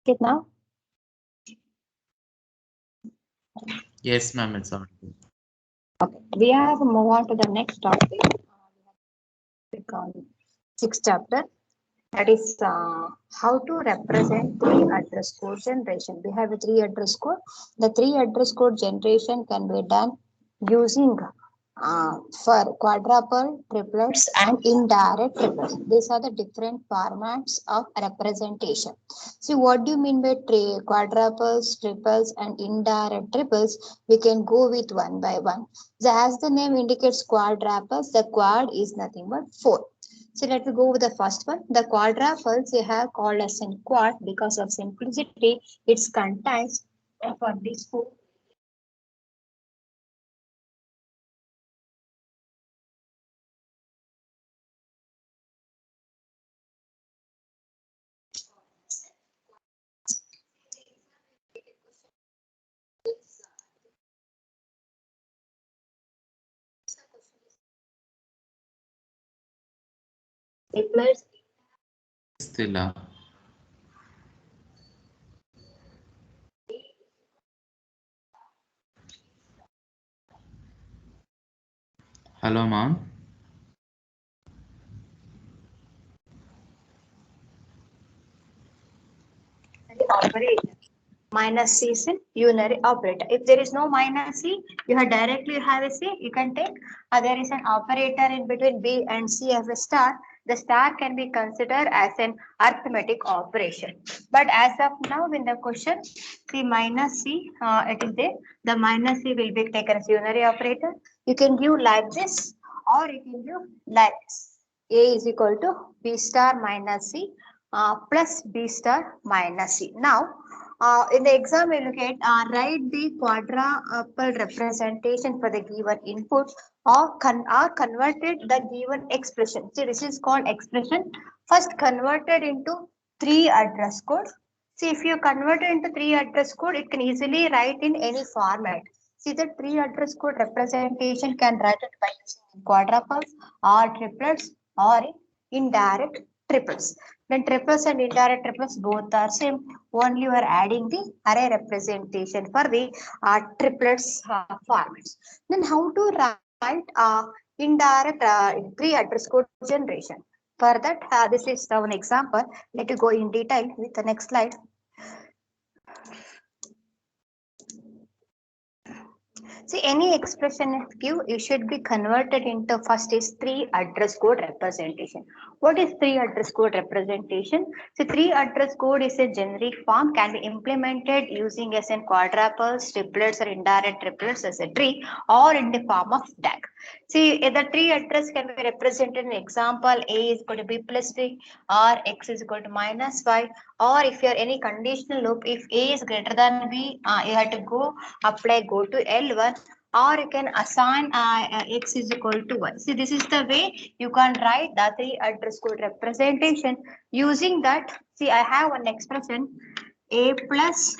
it now? Yes, ma'am, it's audible. Okay. We have to move on to the next topic. We call it sixth chapter. That is how to represent three address code generation. We have a three address code. The three address code generation can be done using for quadruple, triplets, and indirect triplets. These are the different formats of representation. See, what do you mean by quadruples, triples, and indirect triples? We can go with one by one. So, as the name indicates quadruples, the quad is nothing but four. So let me go with the first one. The quadruples we have called as in quad because of simplicity. It contains for these four triplets. Stila. Hello, ma'am. Operator. Minus C is in unary operator. If there is no minus C, you have directly have a C, you can take. There is an operator in between B and C as a star. The star can be considered as an arithmetic operation. But as of now, in the question, the minus C, it is there. The minus C will be taken as unary operator. You can give like this, or you can give like this. A is equal to B star minus C plus B star minus C. Now, in the exam, we look at write the quadruple representation for the given input or converted the given expression. See, this is called expression. First converted into three address code. See, if you convert it into three address code, it can easily write in any format. See, the three address code representation can write it by using quadruples or triplets or indirect triples. Then triples and indirect triples both are same. Only you are adding the array representation for the triplets formats. Then how to write indirect three address code generation? For that, this is one example. Let you go in detail with the next slide. See, any expression if give, it should be converted into first is three address code representation. What is three address code representation? So, three address code is a generic form, can be implemented using as in quadruples, triplets, or indirect triplets as a tree, or in the form of DAG. See, the tree address can be represented in example A is equal to B plus 3, or X is equal to minus 5, or if you are any conditional loop, if A is greater than B, you have to go apply go to L1, or you can assign X is equal to 1. See, this is the way you can write the three address code representation. Using that, see, I have one expression A plus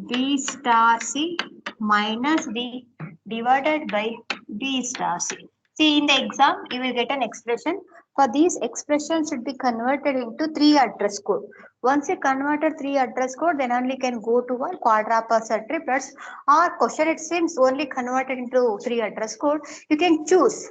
B star C minus D divided by B star C. See, in the exam, you will get an expression. For these expressions should be converted into three address code. Once you converted three address code, then only can go to one quadruples or triplets. Or question it seems only converted into three address code. You can choose.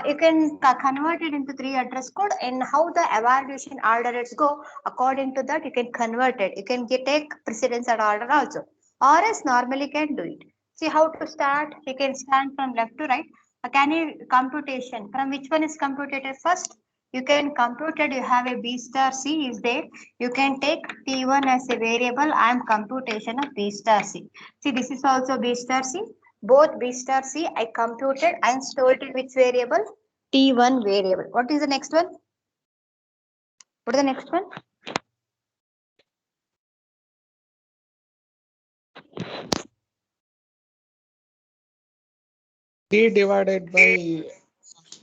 You can convert it into three address code and how the evaluation order is go according to that you can convert it. You can take precedence and order also, or else normally can do it. See how to start. You can stand from left to right. Can you computation from which one is computed first? You can compute it. You have a B star C is there. You can take T1 as a variable. I am computation of B star C. See, this is also B star C. Both B star C I computed and stored in which variable? T1 variable. What is the next one? What is the next one? D divided by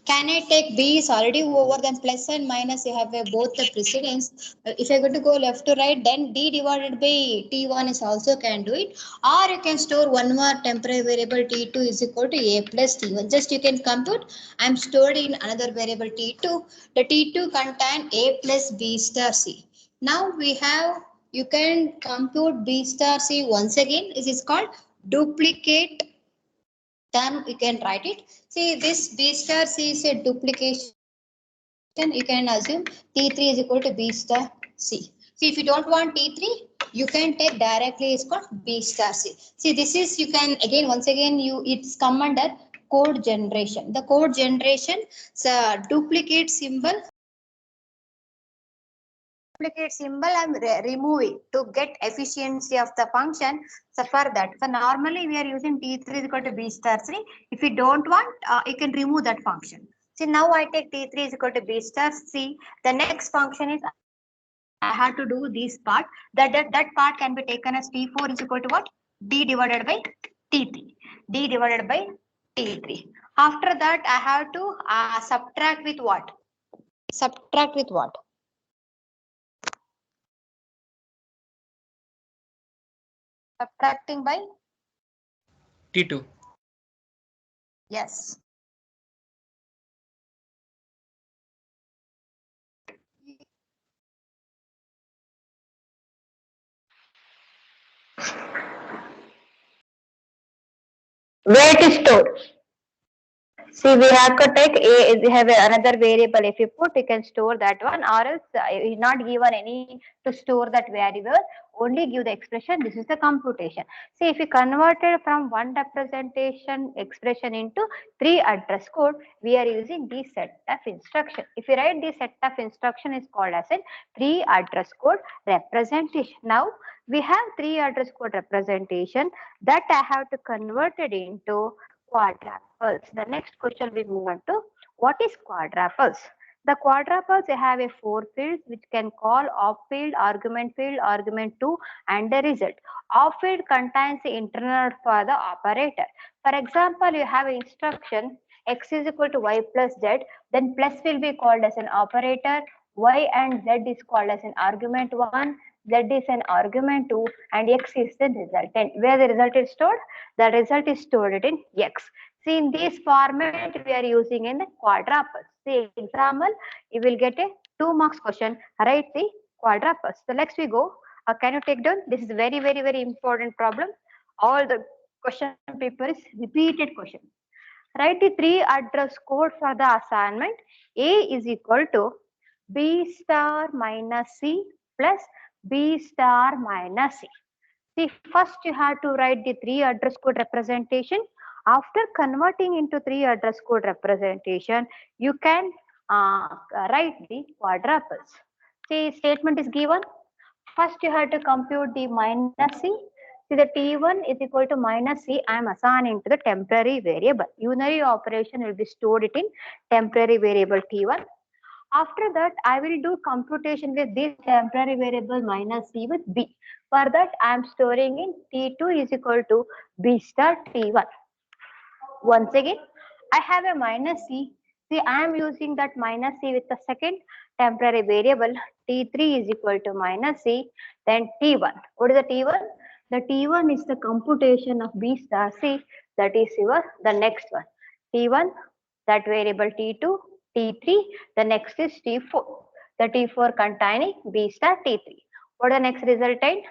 Can I take B is already over than plus and minus? You have both the precedence. If I go to go left to right, then D divided by T1 is also can do it. Or you can store one more temporary variable T2 is equal to A plus T1. Just you can compute. I'm stored in another variable T2. The T2 contain A plus B star C. Now we have you can compute B star C once again. This is called duplicate term. You can write it. See, this B star C is a duplication. You can assume T3 is equal to B star C. See, if you don't want T3, you can take directly, it's called B star C. See, this is, you can again, once again, it's come under code generation. The code generation, so duplicate symbol I'm removing to get efficiency of the function. So for that, so normally we are using T3 is equal to B star C. If you don't want, you can remove that function. See, now I take T3 is equal to B star C. The next function is I have to do this part. That part can be taken as T4 is equal to what? D divided by T3. D divided by T3. After that, I have to subtract with what? Subtract with what? Subtracting by? T2. Yes. Where to store? See, we have to take a, we have another variable. If you put, you can store that one, or else you not given any to store that variable. Only give the expression. This is the computation. See, if you converted from one representation expression into 3 address code, we are using this set of instruction. If you write this set of instruction, is called as a 3 address code representation. Now we have 3 address code representation that I have to convert it into quadruples. The next question we move on to, what is quadruples? The quadruples have a 4 fields which can call off field, argument 2, and the result. Off field contains the internal for the operator. For example, you have an instruction x is equal to y plus z, then plus will be called as an operator, y and z is called as an argument 1, z is an argument 2, and x is the resultant. Where the result is stored? The result is stored in x. See, in this format we are using in the quadruples. See, example, you will get a 2 marks question. Write the quadruples. So next we go. Can you take down? This is very, very, very important problem. All the question paper is repeated question. Write the 3 address code for the assignment. A is equal to B star minus C plus B star minus C. See, first you have to write the 3 address code representation. After converting into 3 address code representation, you can write the quadruples. See, statement is given. First you have to compute the minus C. See, the T1 is equal to minus C. I am assigning to the temporary variable. Unary operation will be stored it in temporary variable T1. After that, I will do computation with this temporary variable minus C with B. For that, I am storing in T2 is equal to B star T1. Once again, I have a minus C. See, I am using that minus C with the second temporary variable. T3 is equal to minus C, then T1. What is the T1? The T1 is the computation of B star C. That is the next one. T1, that variable T2, T3, the next is T4. The T4 containing B star T3. What is the next resultant?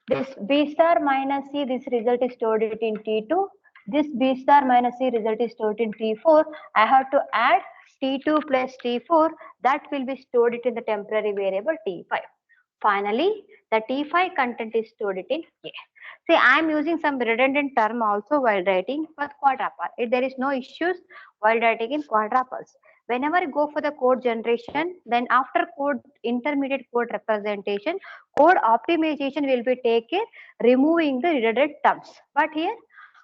This B star minus C, this result is stored in T2. This B star minus C result is stored in T4. I have to add T2 plus T4. That will be stored in the temporary variable T5. Finally, the T5 content is stored in A. See, I am using some redundant term also while writing for quadruple. There is no issues while writing in quadruples. Whenever you go for the code generation, then after code intermediate code representation, code optimization will be taken, removing the redundant terms. But here,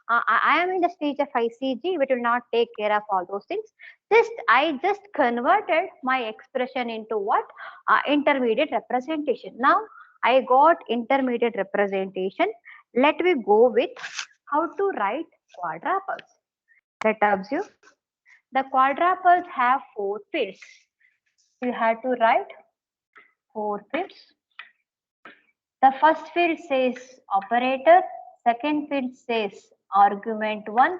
I am in the stage of ICG, which will not take care of all those things. I just converted my expression into what? Intermediate representation. Now I got intermediate representation. Let me go with how to write quadruples. Let us observe. The quadruples have 4 fields. You have to write 4 fields. The first field says operator, second field says argument 1,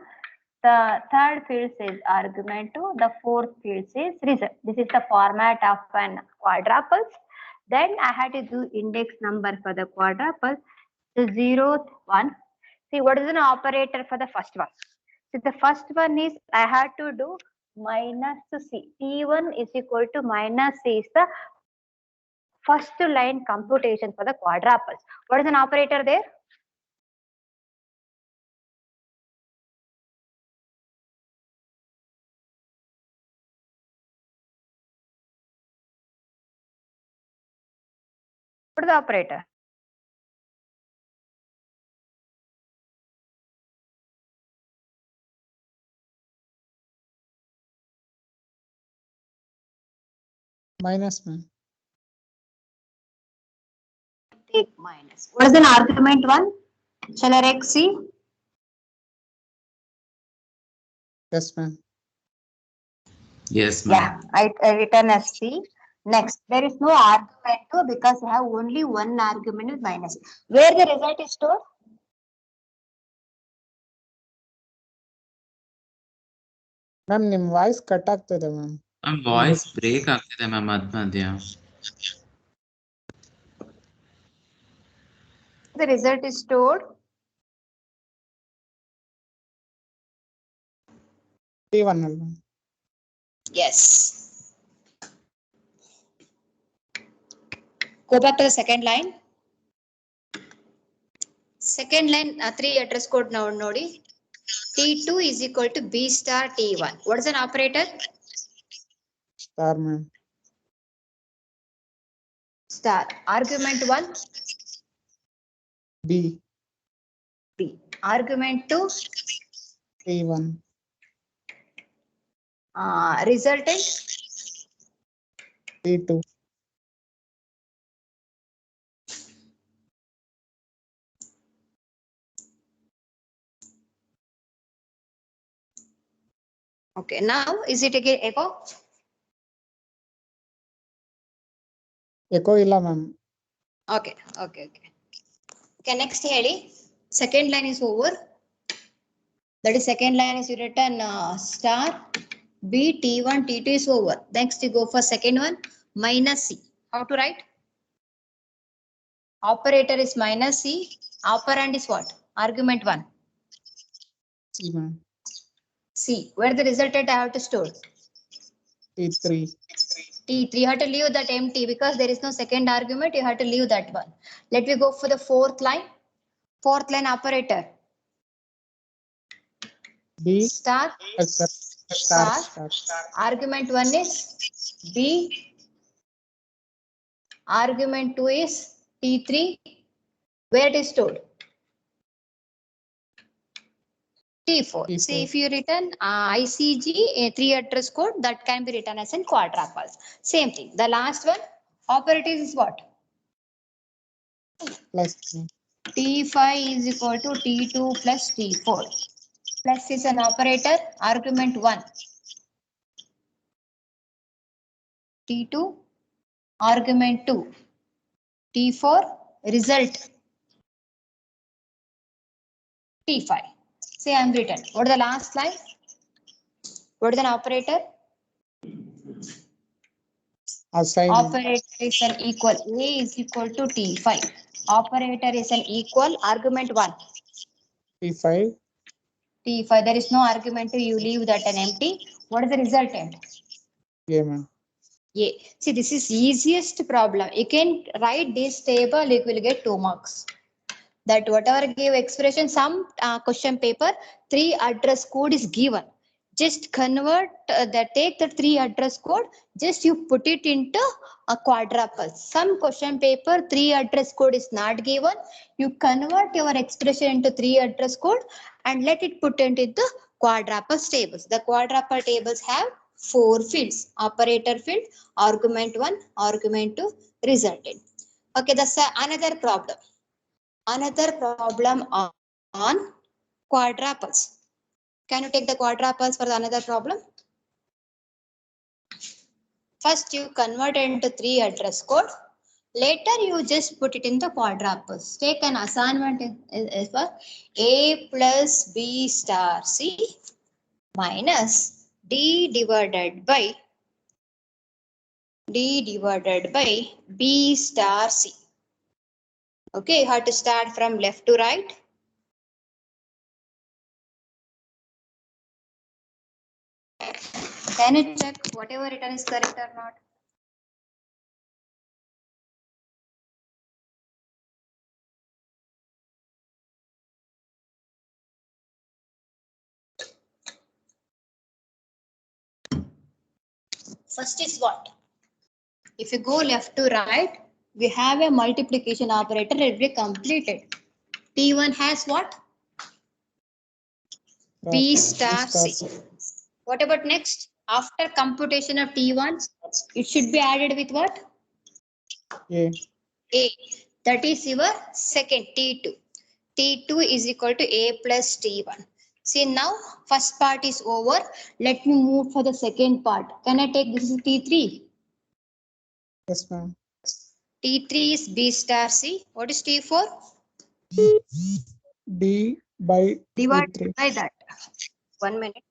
the third field says argument 2, the fourth field says result. This is the format of an quadruples. Then I had to do index number for the quadruple. The 0th one. See, what is an operator for the first one? So the first one is I had to do minus C. T1 is equal to minus C is the first line computation for the quadruples. What is an operator there? What is the operator? Minus, ma'am. Take minus. What is an argument one? Shall I write C? Yes, ma'am. Yes, ma'am. Yeah, I written as C. Next, there is no argument two because I have only one argument with minus. Where the result is stored? Ma'am ನಿಮ್ voice cut ಆಗ್ತದೆ ma'am. Ma'am voice break ಆಗ್ತಿದೆ ma'am ಮಧ್ಯ. The result is stored. T1 ಅಲ್ವಾ? Yes. Go back to the second line. Second line, 3 address code now nodi. T2 is equal to B star T1. What is an operator? Star, ma'am. Star. Argument 1. B. B. Argument 2. T1. Resultant. T2. Okay, now is it again echo? Eco ಇಲ್ಲ ma'am. Okay. Okay, next ಹೇಳಿ. Second line is over. That is second line is written star B T1 T2 is over. Next you go for second one minus C. How to write? Operator is minus C. Operand is what? Argument 1. C, ma'am. C. Where the resultant I have to store? T3. T3. You have to leave that empty because there is no second argument. You have to leave that one. Let me go for the fourth line. Fourth line operator. B. Star. Star. Argument 1 is B. Argument 2 is T3. Where it is stored? T4. T4. See, if you written ICG a 3 address code, that can be written as in quadruples. Same thing. The last one, operator is what? Plus. T5 is equal to T2 plus T4. Plus is an operator. Argument 1. T2. Argument 2. T4. Result. T5. Say I am written. What is the last line? What is an operator? Assign. Operator is an equal. A is equal to T5. Operator is an equal. Argument 1. T5. T5. There is no argument. You leave that an empty. What is the resultant? Yeah, ma'am. Yeah. See, this is easiest problem. You can write this table. You will get 2 marks. That whatever give expression, some question paper 3 address code is given. Just convert take the 3 address code. Just you put it into a quadruple. Some question paper 3 address code is not given. You convert your expression into 3 address code and let it put into the quadruple tables. The quadruple tables have 4 fields: operator field, argument 1, argument 2, resultant. Okay, that's another problem. Another problem on quadruples. Can you take the quadruples for the another problem? First you convert into 3 address code. Later you just put it in the quadruples. Take an assignment is for A plus B star C minus D divided by D divided by B star C. Okay, you have to start from left to right. Can you check whatever written is correct or not? First is what? If you go left to right, we have a multiplication operator. It will be completed. T1 has what? B star C. What about next? After computation of T1, it should be added with what? A. A. That is your second T2. T2 is equal to A plus T1. See now, first part is over. Let me move for the second part. Can I take this is T3? Yes, ma'am. T3 is B star C. What is T4? D by Divide T3. by that. 1 minute.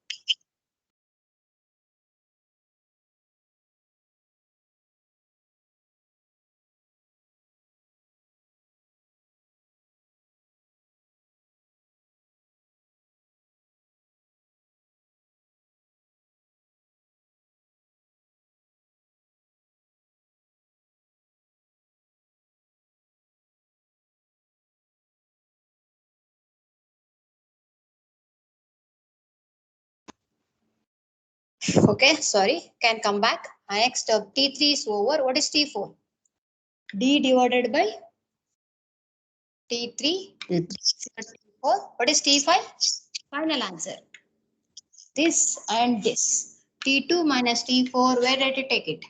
Okay, sorry, can come back. Next, T3 is over. What is T4? D divided by T3. T3. T4. What is T5? Final answer. This and this. T2 minus T4, where did you take it?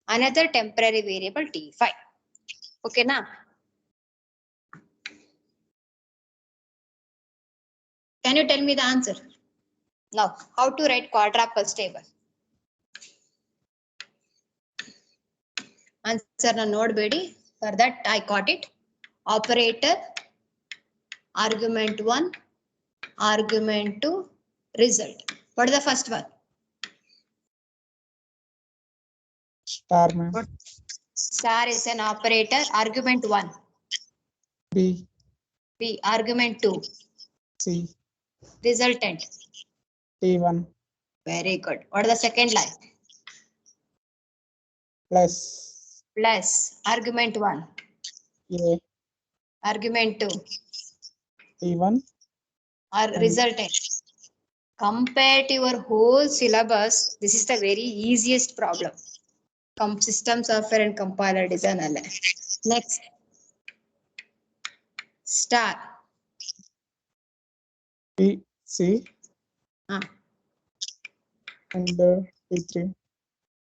Another temporary variable T5. Okay, now. Can you tell me the answer? Now, how to write quadruples table? Answer na node bedi. For that, I got it. Operator, argument 1, argument 2, result. What is the first one? Star, ma'am. Star is an operator. Argument 1. B. B. Argument 2. C. Resultant. T1. Very good. What is the second line? Plus. Plus. Argument 1. A. Argument 2. T1. Or resultant. Compare to your whole syllabus. This is the very easiest problem. System software and compiler design. Next. Star. B. C. Ah. And T3.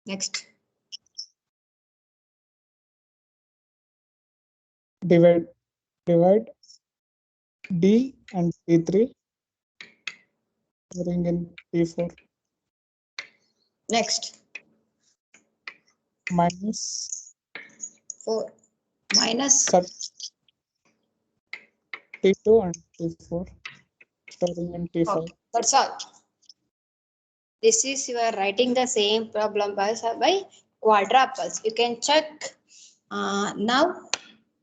Next. Divide D and T3. Bring in T4. Next. Minus 4. Minus. T2 and T4. Storing in T5. Okay, that's all. This is you are writing the same problem by quadruples. You can check now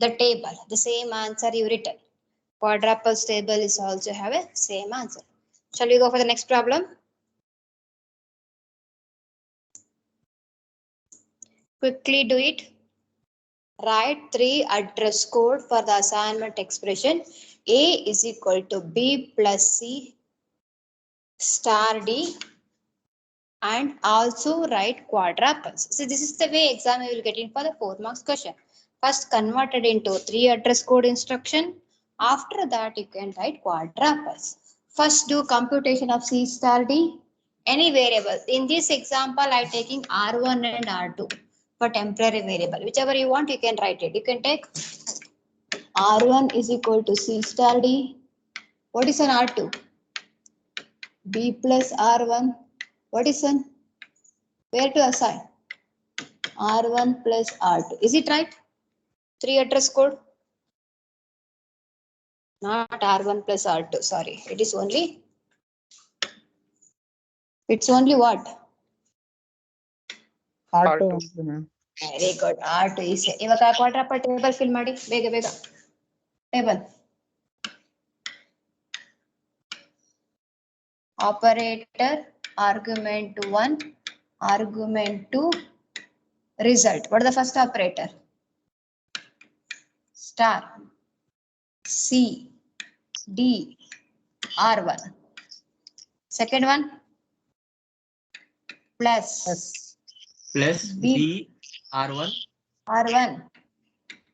the table, the same answer you written. Quadruples table is also have a same answer. Shall we go for the next problem? Quickly do it. Write 3 address code for the assignment expression. A is equal to B plus C star D. And also write quadruples. So this is the way exam you will get in for the 4 marks question. First converted into 3 address code instruction. After that you can write quadruples. First do computation of C star D. Any variable. In this example I taking R1 and R2 for temporary variable. Whichever you want you can write it. You can take R1 is equal to C star D. What is an R2? B plus R1. What is an? Where to assign? R1 plus R2. Is it right? 3 address code? Not R1 plus R2. Sorry. It's only what? R2 R2. ಉಂಟು ma'am. Very good. R2 is ಇವಾಗ ಕ್ವಾಡ್ರಾಪಲ್ table fill ಮಾಡಿ ಬೇಗ ಬೇಗ. Table operator argument 1 argument 2 result. What is the first operator? Star C D R1. Second one plus Yes. Plus B B R1 R1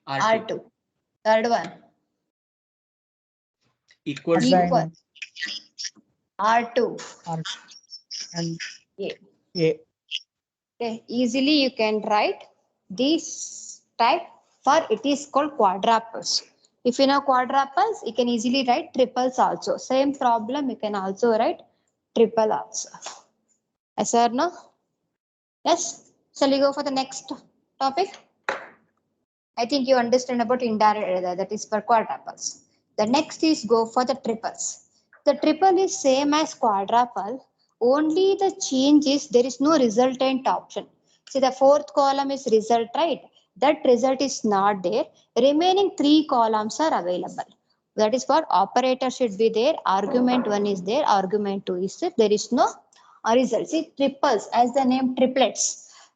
R2 R2. Third one equal to equal Assign R2 R and A. A. Okay. Easily you can write this type for it is called quadruples. If you know quadruples, you can easily write triples also. Same problem you can also write triple also. Yes or no? Yes. Shall we go for the next topic? I think you understand about indirect, that is for quadruples. The next is go for the triples. The triple is same as quadruple. Only the change is there is no resultant option. See the fourth column is result, right? That result is not there. Remaining three columns are available. That is what operator should be there. Argument 1 is there. Argument 2 is there. There is no result. See triples as the name triplets.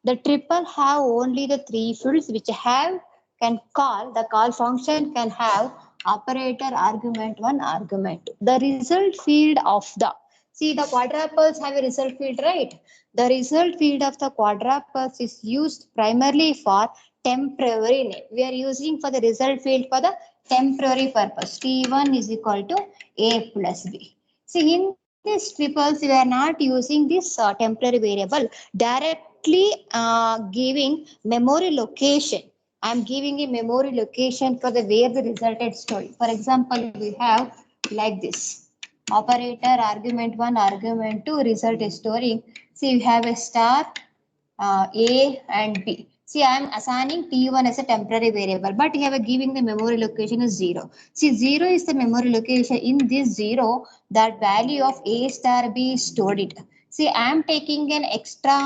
The triple have only the three fields which have can call the call function can have operator argument 1 argument 2. The result field of the see the quadruples have a result field, right? The result field of the quadruples is used primarily for temporary name. We are using for the result field for the temporary purpose. T1 is equal to A plus B. See in these triples we are not using this temporary variable, directly giving memory location. I am giving a memory location for the where the resulted story. For example, we have like this operator argument 1 argument 2 result is storing. See we have a star A and B. See I am assigning T1 as a temporary variable, but you have a giving the memory location is 0. See 0 is the memory location. In this 0 that value of A star B is stored it. See I am taking an extra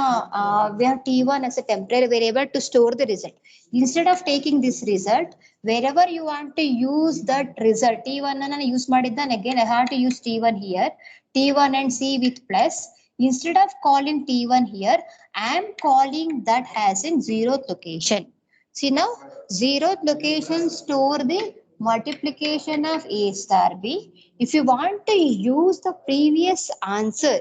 we have T1 as a temporary variable to store the result. Instead of taking this result, wherever you want to use that result, T1 and use madiddan again, I have to use T1 here, T1 and C with plus. Instead of calling T1 here, I am calling that as in zeroth location. See now, zeroth location store the multiplication of A star B. If you want to use the previous answer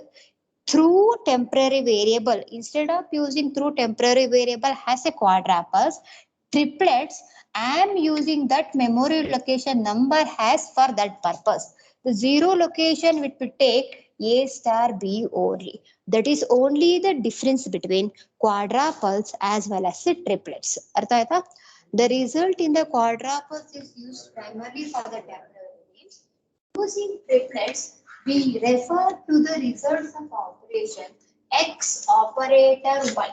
through temporary variable, instead of using through temporary variable has a quadruples, triplets, I am using that memory location number has for that purpose. The zero location which we take A star B only. That is only the difference between quadruples as well as the triplets. Artha aita? The result in the quadruples is used primarily for the temporary names. Using triplets, we refer to the results of operation X operator 1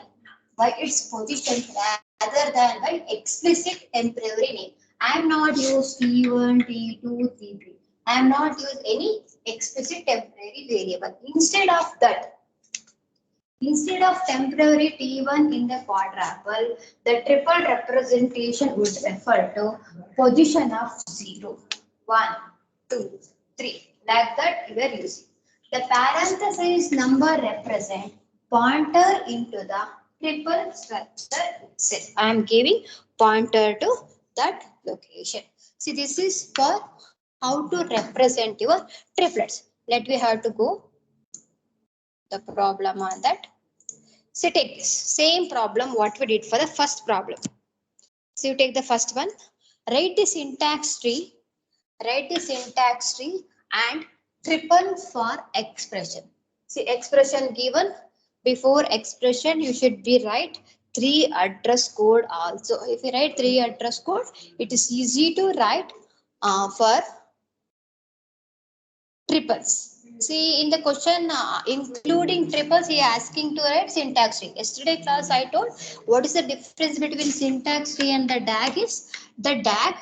by its position rather than by explicit temporary name. I am not used T1, T2, T3. I am not used any explicit temporary variable. Instead of that, instead of temporary T1 in the quadruple, the triple representation would refer to position of 0, 1, 2, 3. Like that we are using. The parenthesis number represent pointer into the triple structure itself. I am giving pointer to that location. See, this is for how to represent your triplets. Let me have to go the problem on that. So take this same problem what we did for the first problem. So you take the first one, write the syntax tree and triple for expression. See expression given, before expression you should be write 3 address code also. If you write 3 address code, it is easy to write for triples. See in the question including triples, he is asking to write syntax tree. Yesterday class I told what is the difference between syntax tree and the DAG is the DAG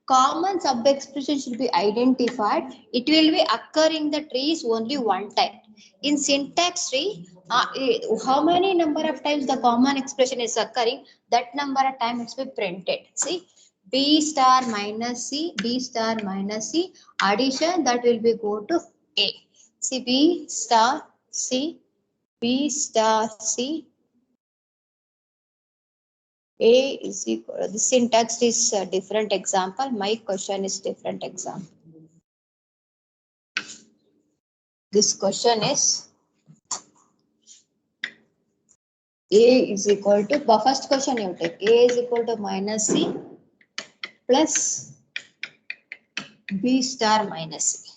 common sub expression should be identified. It will be occur in the trees only one time. In syntax tree, How many number of times the common expression is occurring, that number of times it's be printed. See, B star minus C, B star minus C, addition that will be go to A. See, B star C, B star C, A is equal, the syntax is a different example, my question is different example. This question is A is equal to, first question you take, A is equal to minus C plus B star minus C.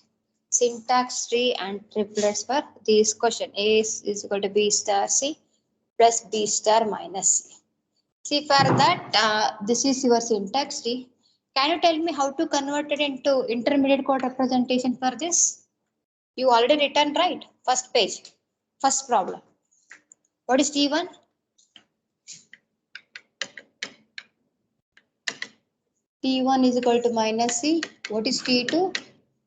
Syntax tree and triplets for this question. A is equal to B star C plus B star minus C. See, for that, this is your syntax tree. Can you tell me how to convert it into intermediate code representation for this? You already written, right? First page, first problem. What is T1? T1 is equal to minus C. What is T2?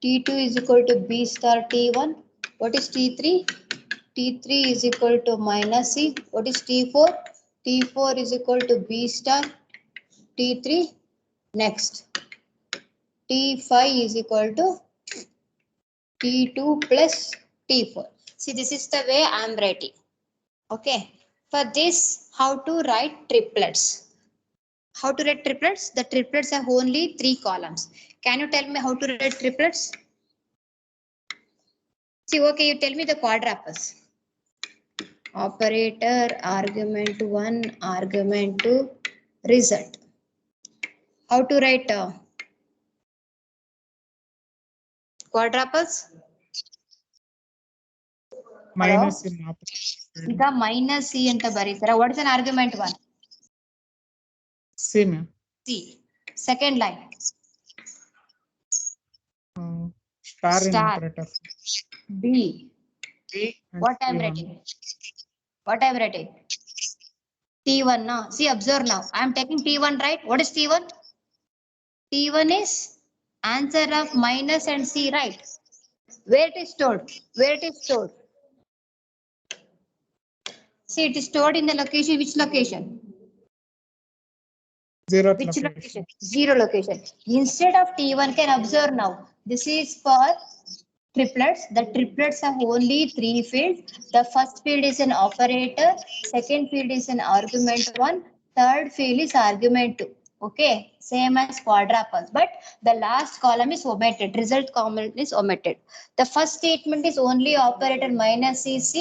T2 is equal to B star T1. What is T3? T3 is equal to minus C. What is T4? T4 is equal to B star T3. Next, T5 is equal to T2 plus T4. See, this is the way I am writing. Okay. For this, how to write triplets? How to write triplets? The triplets have only 3 columns. Can you tell me how to write triplets? See, okay, you tell me the quadruples. Operator, argument 1, argument 2, result. How to write quadruples? minus in opposite side. ಈಗ minus C ಅಂತ ಬರೀತಾರೆ. What is an argument 1? C, ma'am. C. Second line. Star in Star. operator. B. B and What I am C1. writing? What I am writing? T1 now. See, observe now. I am taking T1, right? What is T1? T1 is answer of minus and C, right? Where it is stored? Where it is stored? See, it is stored in the location. Which location? Zeroth Which location. location? Zero location. Instead of T1, can observe now. This is for triplets. The triplets have only 3 fields. The first field is an operator. Second field is an argument 1. Third field is argument 2. Okay, same as quadruples, but the last column is omitted. Result column is omitted. The first statement is only operator minus CC,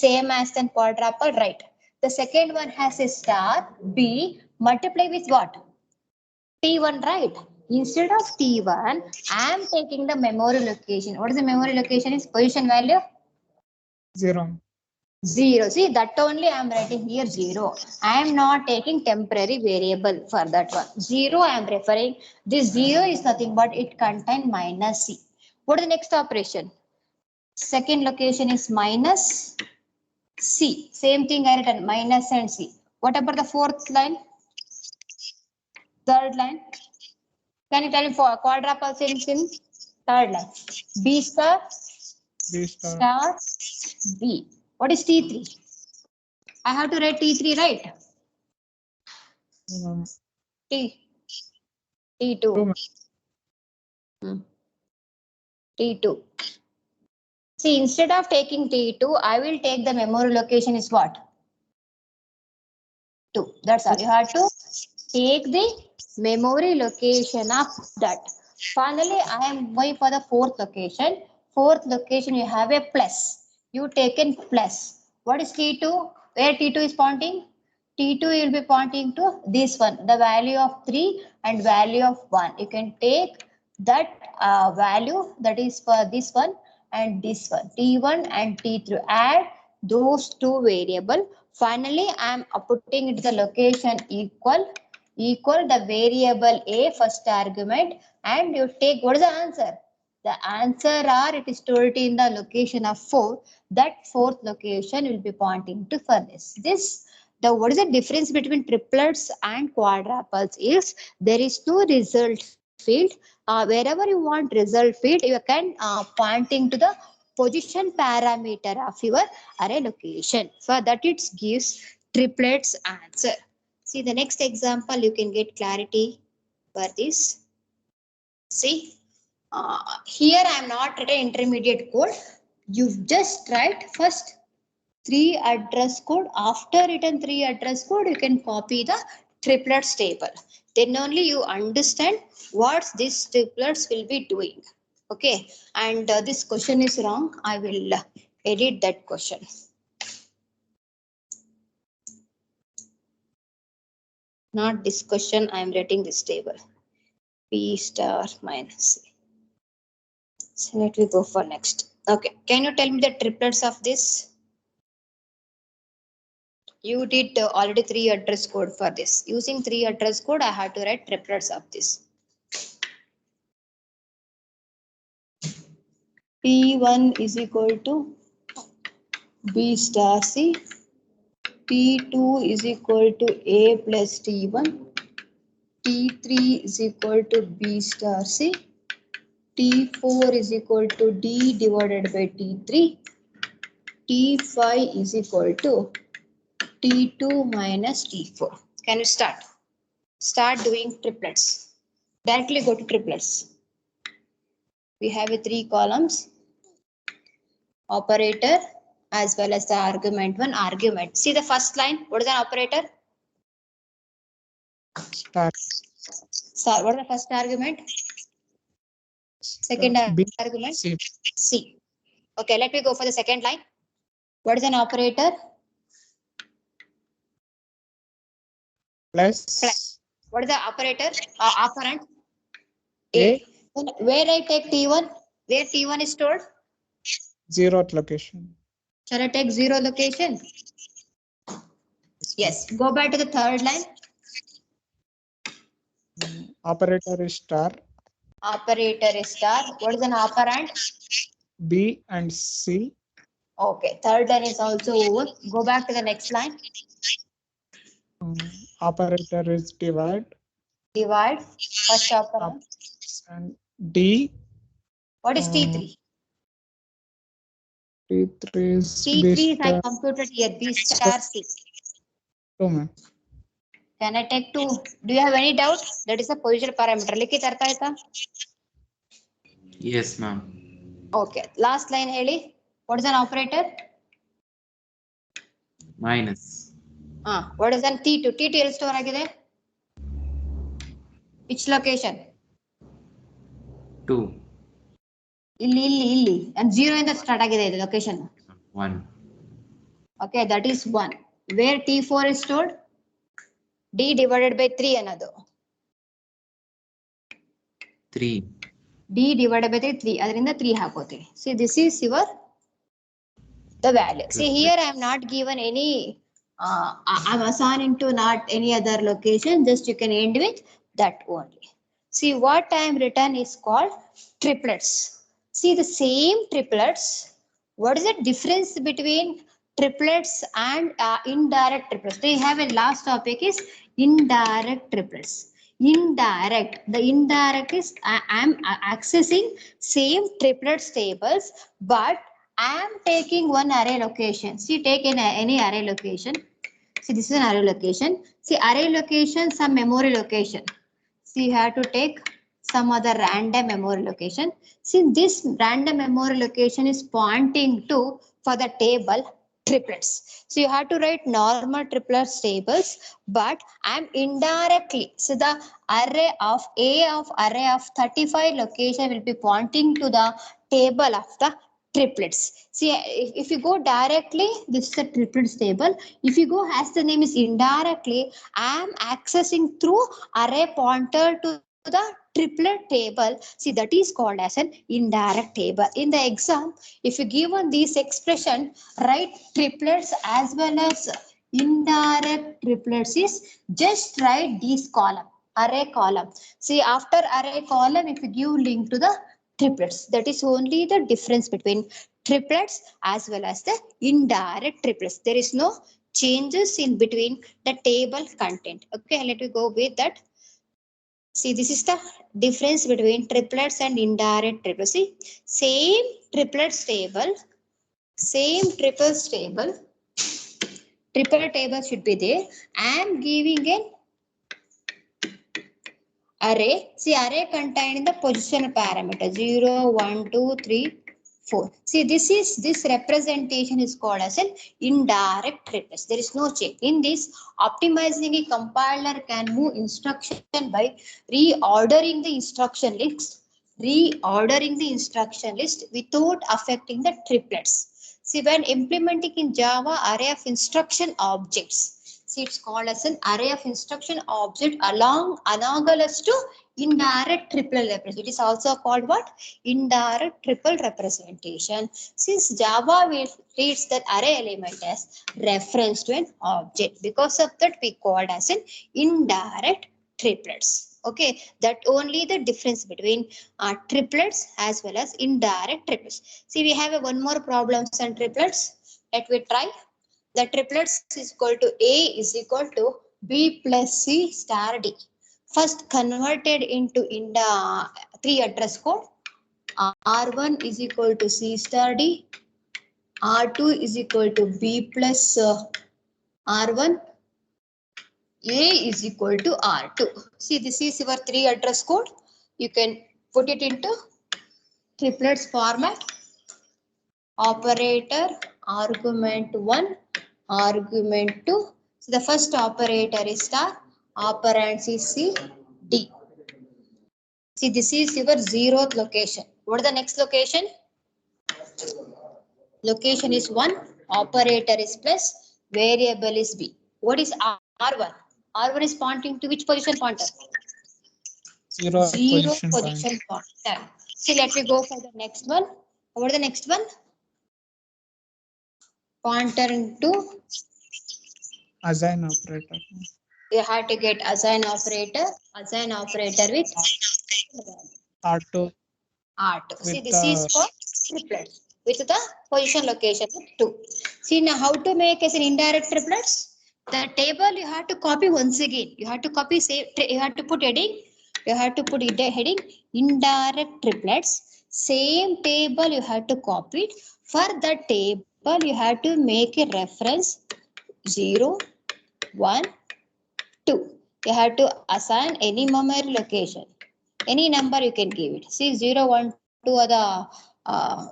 same as in quadruple, right? The second one has a star B, multiply with what? T1, right? Instead of T1, I am taking the memory location. What is the memory location? Is position value? 0. 0. See, that only I am writing here 0. I am not taking temporary variable for that one. 0 I am referring. This 0 is nothing but it contains minus C. What is the next operation? Second location is minus C. Same thing I written minus and C. What about the fourth line? Third line? Can you tell me for quadruple since in third line? B star, B star. star, B. What is T3? I have to write T3, right? T2. Two, ma'am. T2. See, instead of taking T2, I will take the memory location is what? 2. That's all. You have to take the memory location of that. Finally, I am going for the fourth location. Fourth location, you have a plus. You taken plus. What is T2? Where T2 is pointing? T2 will be pointing to this one, the value of 3 and value of 1. You can take that value that is for this one and this one, T1 and T3. Add those two variable. Finally, I am putting it the location equal the variable A first argument, and you take what is the answer? The answer are it is stored in the location of 4. That fourth location will be pointing to for this. The what is the difference between triplets and quadruples is there is no result field. Wherever you want result field, you can pointing to the position parameter of your array location. For that it gives triplets answer. See the next example, you can get clarity for this. See, here I am not writing intermediate code. You just write first 3 address code. After written 3 address code, you can copy the triplets table. Then only you understand what these triplets will be doing. Okay, and this question is wrong. I will edit that question. Not this question, I am writing this table. P star minus C. So let me go for next. Okay, can you tell me the triplets of this? You did already 3 address code for this. Using 3 address code, I have to write triplets of this. T1 is equal to B star C. T2 is equal to A plus T1. T3 is equal to B star C. T4 is equal to D divided by T3. T5 is equal to T2 minus T4. Can you start? Start doing triplets. Directly go to triplets. We have 3 columns. Operator as well as the argument 1 argument. See the first line. What is an operator? Star. Star. What is the first argument? Second B, argument? C. C. Okay, let me go for the second line. What is an operator? Plus What is the operator? Operand? A. Where I take T1? Where T1 is stored? 0th location. Shall I take 0 location? Yes. Go back to the third line. Operator is star. Operator is star. What is an operand? B and C. Okay. Third line is also over. Go back to the next line. Operator is divide. Divide. First operand. And D. What is T3? T3 is B T3 is I star. computed here. B star C. 2, ma'am. Can I take 2? Do you have any doubt? That is a position parameter. लिखित अर्थ आयता? Yes, ma'am. Okay. Last line ಹೇಳಿ. What is an operator? Minus. What is an T2? T2 ಎಲ್ಲಿ store ಆಗಿದೆ? Which location? 2. ಇಲ್ಲಿ. And 0 ಇಂದ start ಆಗಿದೆ ಇದು location. 1. Okay, that is 1. Where T4 is stored? D divided by 3 ಅನ್ನೋದು. 3. D divided by 3. ಅದರಿಂದ 3 ಹಾಕೋತೀವಿ. See, this is your the value. See, here I am not given any, I'm assigning to not any other location. Just you can end with that only. See, what I am written is called triplets. See, the same triplets. What is the difference between triplets and indirect triplets? They have a last topic is indirect triplets. Indirect. The indirect is I am accessing same triplets tables, but I am taking one array location. See, take any array location. See, this is an array location. See, array location, some memory location. See, you have to take some other random memory location. See, this random memory location is pointing to for the table triplets. So you have to write normal triplets tables, but I'm indirectly. So the array of array of 35 location will be pointing to the table of the triplets. See, if you go directly, this is the triplets table. If you go as the name is indirectly, I am accessing through array pointer to the triplet table. See, that is called as an indirect table. In the exam, if you given this expression, write triplets as well as indirect triplets is just write this column, array column. See, after array column, if you give link to the triplets, that is only the difference between triplets as well as the indirect triplets. There is no changes in between the table content. Okay, let me go with that. See, this is the difference between triplets and indirect triplets. See, same triplets table, same triples table, triple table should be there. I am giving an array. See, array containing the positional parameter 0, 1, 2, 3, 4. See, this representation is called as an indirect triplets. There is no change. In this, optimizing a compiler can move instruction by reordering the instruction list without affecting the triplets. See, when implementing in Java array of instruction objects, see, it's called as an array of instruction object along analogous to indirect triple representation. It is also called what? Indirect triple representation. Since Java treats that array element as reference to an object, because of that we called as an indirect triplets. Okay, that only the difference between triplets as well as indirect triplets. See, we have one more problems on triplets. Let me try. The triplets is equal to A is equal to B plus C star D. First converted into three address code. R1 is equal to C star D. R2 is equal to B plus R1. A is equal to R2. See, this is your three address code. You can put it into triplets format. Operator, argument 1, argument 2. So the first operator is star, operands is C, D. See, this is your zeroth location. What is the next location? Location is 1, operator is plus, variable is B. What is R1? R1 is pointing to which position pointer? Zero position position pointer. See, let me go for the next one. What is the next one? Pointer into assign operator. you have to get assign operator with R2 R2. See, with this is for triplets with the position location with 2. See, now how to make as an indirect triplets? The table you have to copy once again. You have to copy, say, you have to put heading. You have to put heading indirect triplets. Same table you have to copy it. For the table, you have to make a reference 0, 1, 2. You have to assign any memory location. Any number you can give it. See, 0, 1, 2 are the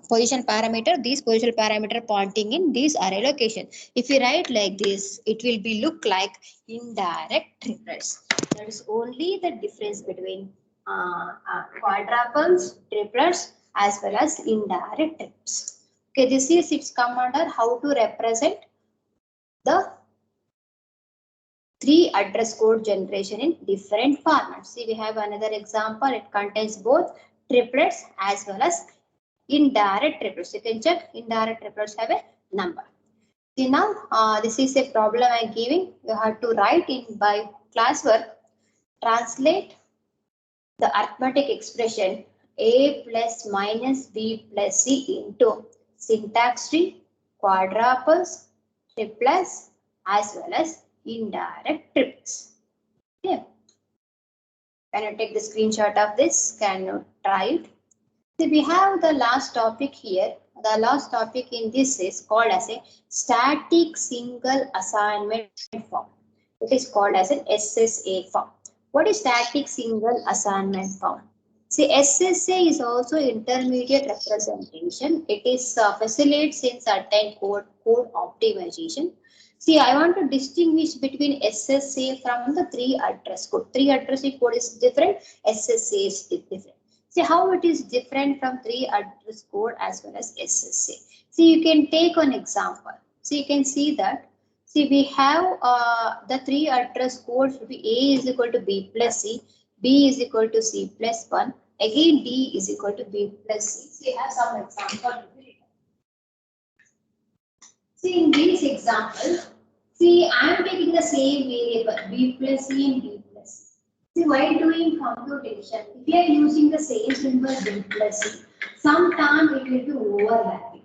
position parameter. These position parameter pointing in this array location. If you write like this, it will be look like indirect triplets. That is only the difference between quadruples, triplets, as well as indirect triplets. Okay, this is its commander how to represent the three address code generation in different formats. See, we have another example. It contains both triplets as well as indirect triplets. You can check indirect triplets have a number. See, now this is a problem I'm giving. You have to write in by classwork. Translate the arithmetic expression A plus minus B plus C into syntax tree, quadruples, triplets, as well as indirect triplets. Okay. Can you take the screenshot of this? Can you try it? So we have the last topic here. The last topic in this is called as a static single assignment form. It is called as an SSA form. What is static single assignment form? See, SSA is also intermediate representation. It is facilitates in certain code optimization. See, I want to distinguish between SSA from the three address code. Three address code is different. SSA is different. See how it is different from three address code as well as SSA. See, you can take an example. So you can see that. See, we have the three address code should be A is equal to B plus C, B is equal to C plus 1, again D is equal to B plus C. So you have some example. See, in this example, see, I am taking the same variable B plus C and D plus C. See, while doing computation, if you are using the same symbol B plus C, sometimes it will be overlapping.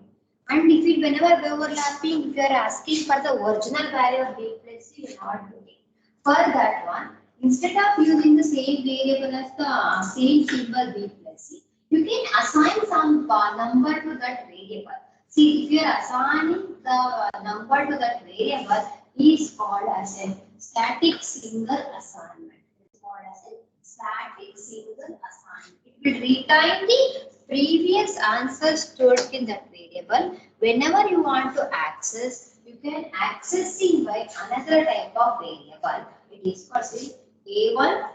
And if it whenever overlapping, if you are asking for the original value of B plus C, you are not doing. For that one, Instead of using the same variable as the same symbol b plus c, you can assign some number to that variable. See, if you are assigning the number to that variable, is called as a static single assignment. It is called as a static single assignment. It will retain the previous answer stored in that variable. Whenever you want to access, you can accessing by another type of variable. It is called A1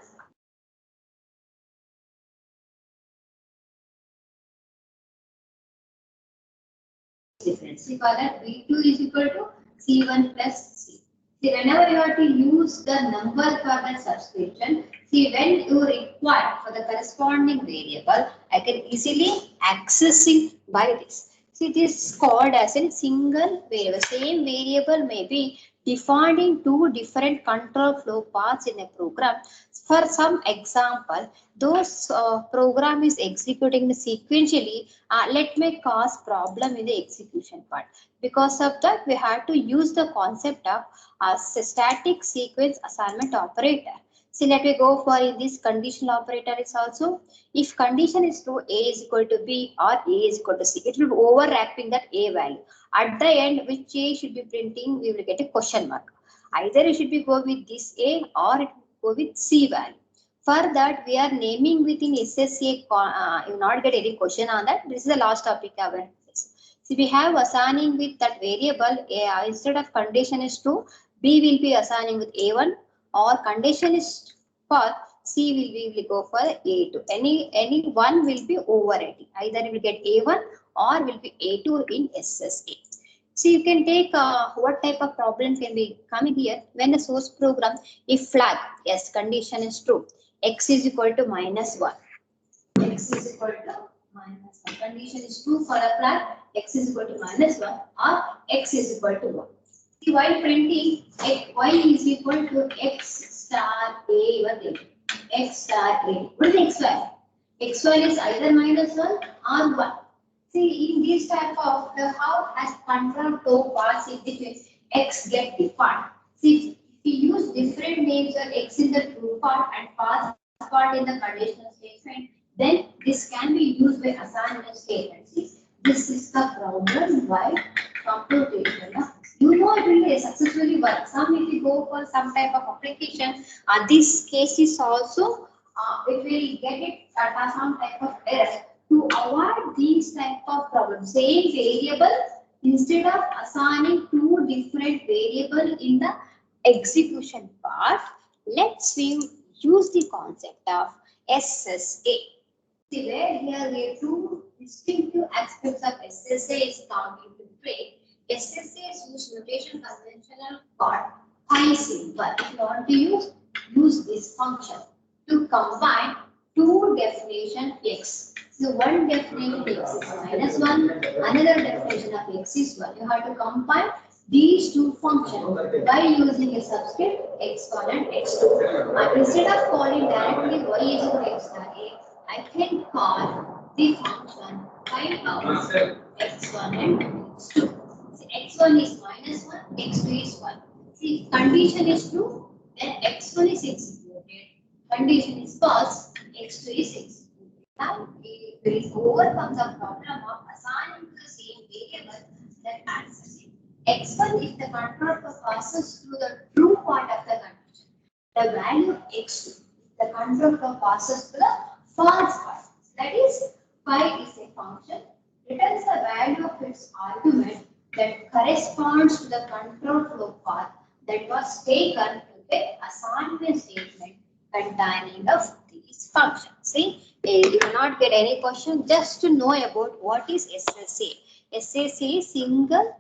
difference. See, for that V2 is equal to C1 plus C. See, whenever you have to use the number for the subscription, see, when you require for the corresponding variable, I can easily accessing by this. See, this is called as a single variable. Same variable may be defined in two different control flow paths in a program. For some example, those program is executing sequentially, let me cause problem in the execution part. Because of that, we have to use the concept of a static sequence assignment operator. So let me go for in this conditional operator is also, if condition is true, A is equal to B or A is equal to C, it will be overlapping that A value. At the end, which A should be printing, we will get a question mark. Either it should be go with this A or it will go with C value. For that, we are naming within SSA, you will not get any question on that. This is the last topic I will discuss. So we have assigning with that variable, instead of condition is true, B will be assigning with A1, or condition is for C will go for A2. Any one will be overriding. Either you will get A1 or will be A2 in SSA. So you can take what type of problem can be coming here when the source program, if flag, yes, condition is true, x is equal to -1. X is equal to -1. Condition is true for a flag, x is equal to -1 or x is equal to 1. See, while printing, y is equal to x star a, x star a. What is x value? X value is either -1 or 1. See, in this type of the how has control flow paths in between x get defined. See, if we use different names of x in the true part and pass part in the conditional statement, then this can be used by assignment statement. See, this is the problem by computation. You know it will be successfully work. Some if you go for some type of application, this case is also it will get it at some type of error. To avoid these type of problems, same variable, instead of assigning two different variable in the execution part, let's use the concept of SSA. See, where here we have two distinctive aspects of SSA is coming into play. SSA is use notation conventional called pi symbol. If you want to use this function to combine two definition x. So one definition x is -1, another definition of x is 1. You have to combine these two functions by using a subscript x1 and x2. Instead of calling directly y is equal to x star a, I can call the function pi power x1 and x2. So x1 is -1, x2 is 1. See, condition is true, then x1 is executed. Condition is false, x2 is executed. Now, it will overcome the problem of assigning to the same variable that answers it. X1 is the control flow passes through the true part of the condition. The value of x2, the control flow passes to the false part. That is, pi is a function, returns the value of its argument that corresponds to the control flow path that was taken to the assignment statement containing of these functions. See, you will not get any question just to know about what is SSA. SSA is single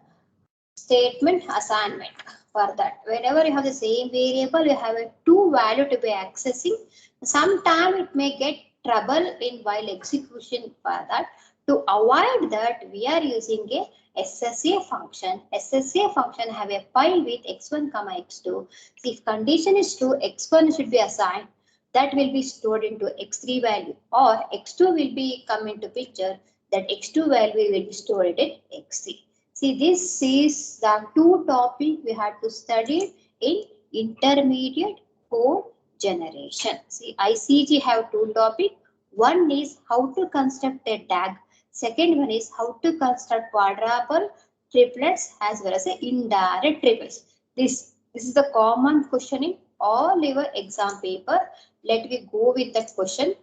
statement assignment. For that, whenever you have the same variable, you have a two value to be accessing. Sometime it may get trouble in while execution. For that, to avoid that, we are using a SSA function. SSA function have a file with x1 comma x2. If condition is true, x1 should be assigned. That will be stored into x3 value, or x2 will be come into picture. That x2 value will be stored in x3. See, this is the two topic we had to study in intermediate code generation. See, ICG have two topics. One is how to construct a DAG. Second one is how to construct quadruple, triplets as well as indirect triples. This is the common question in all your exam paper. Let me go with that question.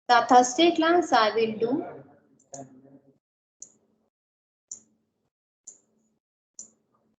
The Thursday class I will do